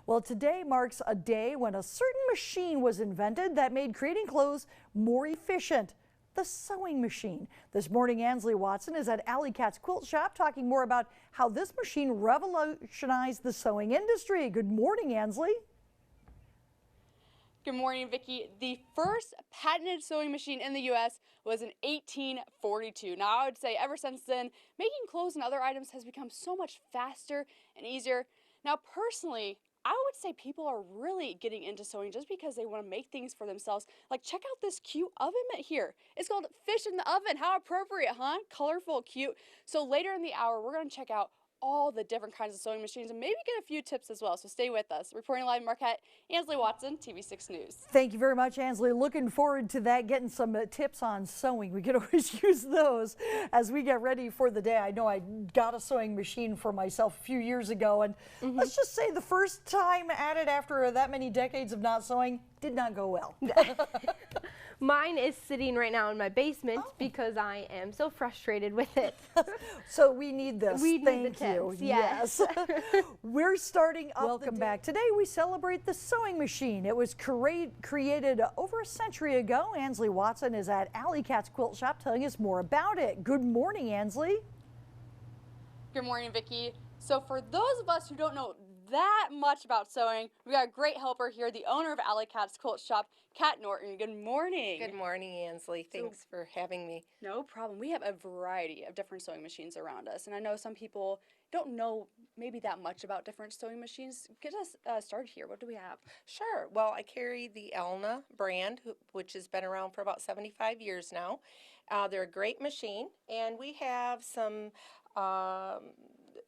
Well, today marks a day when a certain machine was invented that made creating clothes more efficient. The sewing machine. This morning, Ansley Watson is at Alley Cat's Quilt Shop talking more about how this machine revolutionized the sewing industry. Good morning, Ansley. Good morning, Vicki. The first patented sewing machine in the U.S. was in 1842. Now, I would say ever since then, making clothes and other items has become so much faster and easier. Now, personally, I would say people are really getting into sewing just because they want to make things for themselves. Like, check out this cute oven mitt here. It's called Fish in the Oven. How appropriate, huh? Colorful, cute. So later in the hour, we're going to check out all the different kinds of sewing machines and maybe get a few tips as well. So stay with us. Reporting live in Marquette, Ansley Watson, TV6 News. Thank you very much, Ansley. Looking forward to that, getting some tips on sewing. We could always use those as we get ready for the day. I know I got a sewing machine for myself a few years ago, and let's just say the first time at it after that many decades of not sewing did not go well. Mine is sitting right now in my basement because I am so frustrated with it. So we need this. We Thank need the you. tips, yes. We're starting up. Welcome back. Today we celebrate the sewing machine. It was created over a century ago. Ansley Watson is at Alley Cat's Quilt Shop telling us more about it. Good morning, Ansley. Good morning, Vicki. So for those of us who don't know that much about sewing, we got a great helper here, the owner of Alley Cat's Quilt Shop, Kat Norton. Good morning. Good morning, Ansley. Thanks for having me. No problem. We have a variety of different sewing machines around us, and I know some people don't know maybe that much about different sewing machines. Get us started here. What do we have? Sure. Well, I carry the Elna brand, which has been around for about 75 years now. They're a great machine, and we have some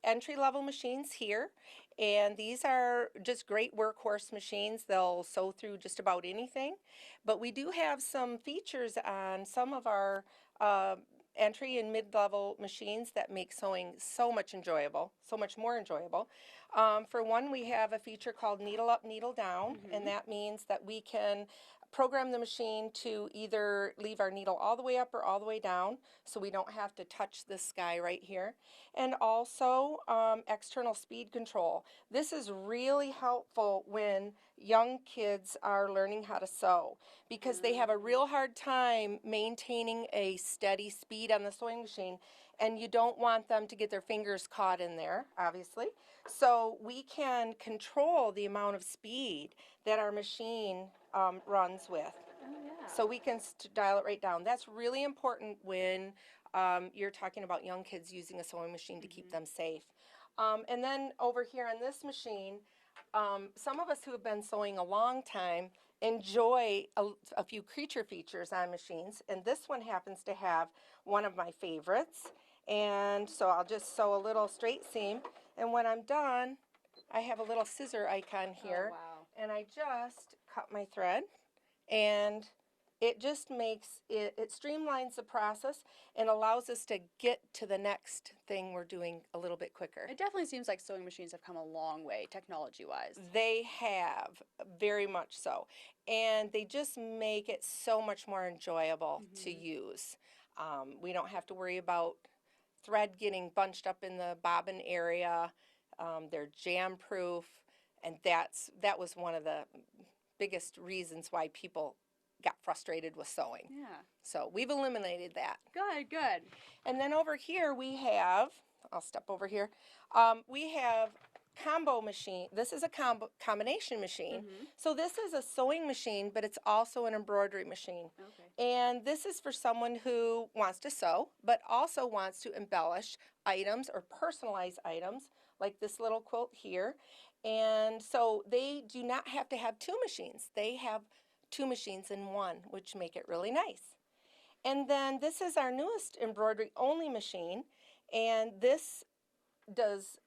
entry-level machines here, and these are just great workhorse machines. They'll sew through just about anything, but we do have some features on some of our entry and mid-level machines that make sewing so much more enjoyable. For one, we have a feature called needle up, needle down, and that means that we can program the machine to either leave our needle all the way up or all the way down, so we don't have to touch this guy right here. And also external speed control. This is really helpful when young kids are learning how to sew because they have a real hard time maintaining a steady speed on the sewing machine, and you don't want them to get their fingers caught in there, obviously. So we can control the amount of speed that our machine runs with. Oh, yeah. So we can dial it right down. That's really important when you're talking about young kids using a sewing machine to keep them safe. And then over here on this machine, some of us who have been sewing a long time enjoy a few creature features on machines, and this one happens to have one of my favorites. And so I'll just sew a little straight seam, and when I'm done, I have a little scissor icon here. Oh, wow. And I just cut my thread, and it just makes it streamlines the process and allows us to get to the next thing we're doing a little bit quicker. It definitely seems like sewing machines have come a long way technology-wise. They have, very much so, and they just make it so much more enjoyable to use. We don't have to worry about thread getting bunched up in the bobbin area. They're jam-proof, and that was one of the biggest reasons why people got frustrated with sewing. Yeah. So we've eliminated that. Good, good. And then over here we have, I'll step over here, we have combo machine. This is a combination machine. So this is a sewing machine, but it's also an embroidery machine. Okay. And this is for someone who wants to sew, but also wants to embellish items or personalize items, like this little quilt here. And so they do not have to have two machines. They have two machines in one, which make it really nice. And then this is our newest embroidery only machine, and this does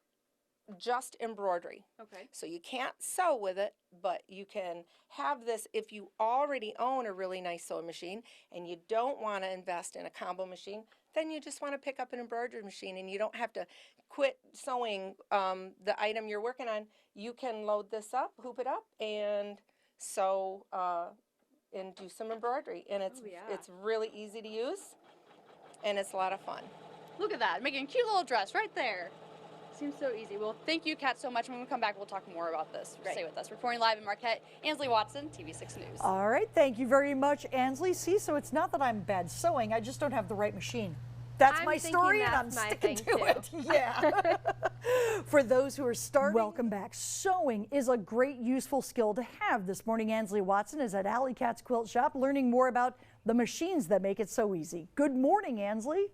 just embroidery. Okay. So you can't sew with it, but you can have this if you already own a really nice sewing machine and you don't want to invest in a combo machine. Then you just want to pick up an embroidery machine and you don't have to quit sewing the item you're working on. You can load this up, hoop it up, and sew and do some embroidery. And it's really easy to use, and it's a lot of fun. Look at that, making a cute little dress right there. Seems so easy. Well, thank you, Kat, so much. When we come back, we'll talk more about this. Right. Stay with us. Reporting live in Marquette, Ansley Watson, TV6 News. All right, thank you very much, Ansley. See, so it's not that I'm bad sewing, I just don't have the right machine. That's I'm my thinking story, and I'm that's my sticking thing, to it. Yeah. For those who are starting, welcome back. Sewing is a great, useful skill to have. This morning, Ansley Watson is at Alley Cat's Quilt Shop learning more about the machines that make it so easy. Good morning, Ansley.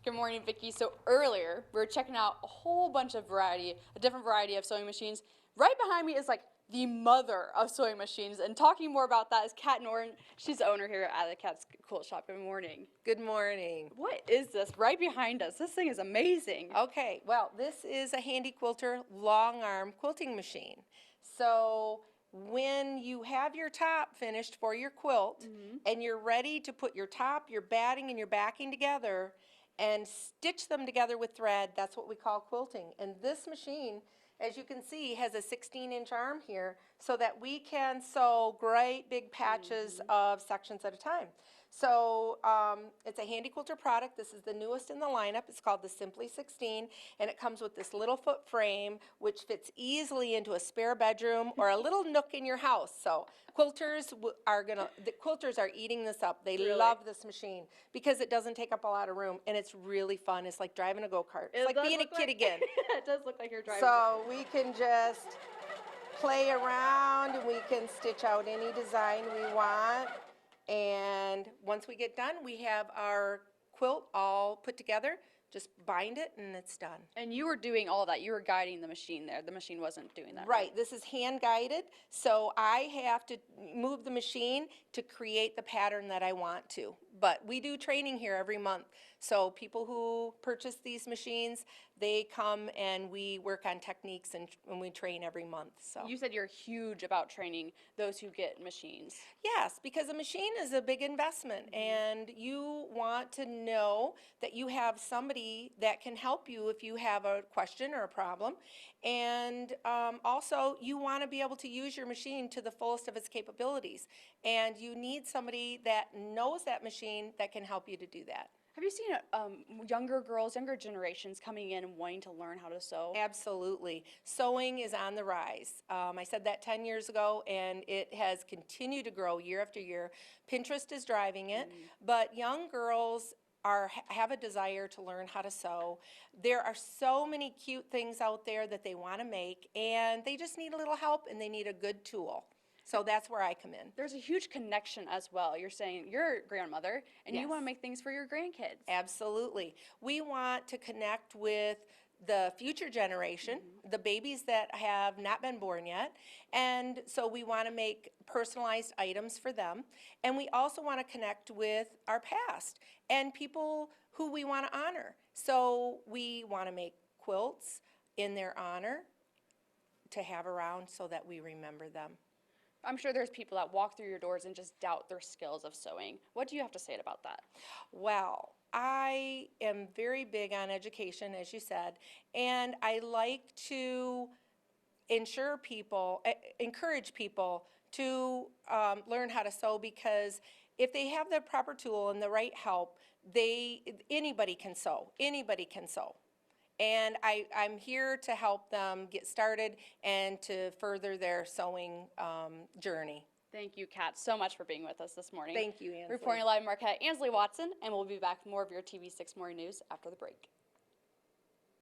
Good morning, Vicki. So earlier, we were checking out a different variety of sewing machines. Right behind me is like the mother of sewing machines, and talking more about that is Kat Norton. She's the owner here at the Cat's Quilt Shop. Good morning. Good morning. What is this right behind us? This thing is amazing. Okay, well, this is a Handi Quilter long arm quilting machine. So when you have your top finished for your quilt and you're ready to put your top, your batting, and your backing together and stitch them together with thread, that's what we call quilting. And this machine, as you can see, has a 16-inch arm here so that we can sew great big patches of sections at a time. So it's a Handi Quilter product. This is the newest in the lineup. It's called the Simply 16, and it comes with this little foot frame which fits easily into a spare bedroom or a little nook in your house. So quilters are eating this up. They love this machine because it doesn't take up a lot of room, and it's really fun. It's like driving a go-kart. It's like being a kid again. It does look like you're driving. So we can just play around, and we can stitch out any design we want. And once we get done, we have our quilt all put together. Just bind it and it's done. And you were doing all that. You were guiding the machine there. The machine wasn't doing that. Right. This is hand guided. So I have to move the machine to create the pattern that I want to. But we do training here every month. So people who purchase these machines, they come and we work on techniques and we train every month. So You said you're huge about training those who get machines. yes, because a machine is a big investment, and you want to know that you have somebody that can help you if you have a question or a problem. And also, you want to be able to use your machine to the fullest of its capabilities. And you need somebody that knows that machine that can help you to do that. Have you seen younger girls, younger generations coming in and wanting to learn how to sew? Absolutely. Sewing is on the rise. I said that 10 years ago, and it has continued to grow year after year. Pinterest is driving it, but young girls have a desire to learn how to sew. There are so many cute things out there that they want to make, and they just need a little help, and they need a good tool. So that's where I come in. There's a huge connection as well. You're saying you're a grandmother, and you Yes. want to make things for your grandkids. Absolutely. We want to connect with the future generation, the babies that have not been born yet, and so we want to make personalized items for them. And we also want to connect with our past and people who we want to honor. So we want to make quilts in their honor to have around so that we remember them. I'm sure there's people that walk through your doors and just doubt their skills of sewing. What do you have to say about that? Well, I am very big on education, as you said, and I like to encourage people to learn how to sew, because if they have the proper tool and the right help, anybody can sew. Anybody can sew. And I'm here to help them get started and to further their sewing journey. Thank you, Kat, so much for being with us this morning. Thank you, Ansley. Reporting live in Marquette, Ansley Watson, and we'll be back with more of your TV6 Morning News after the break.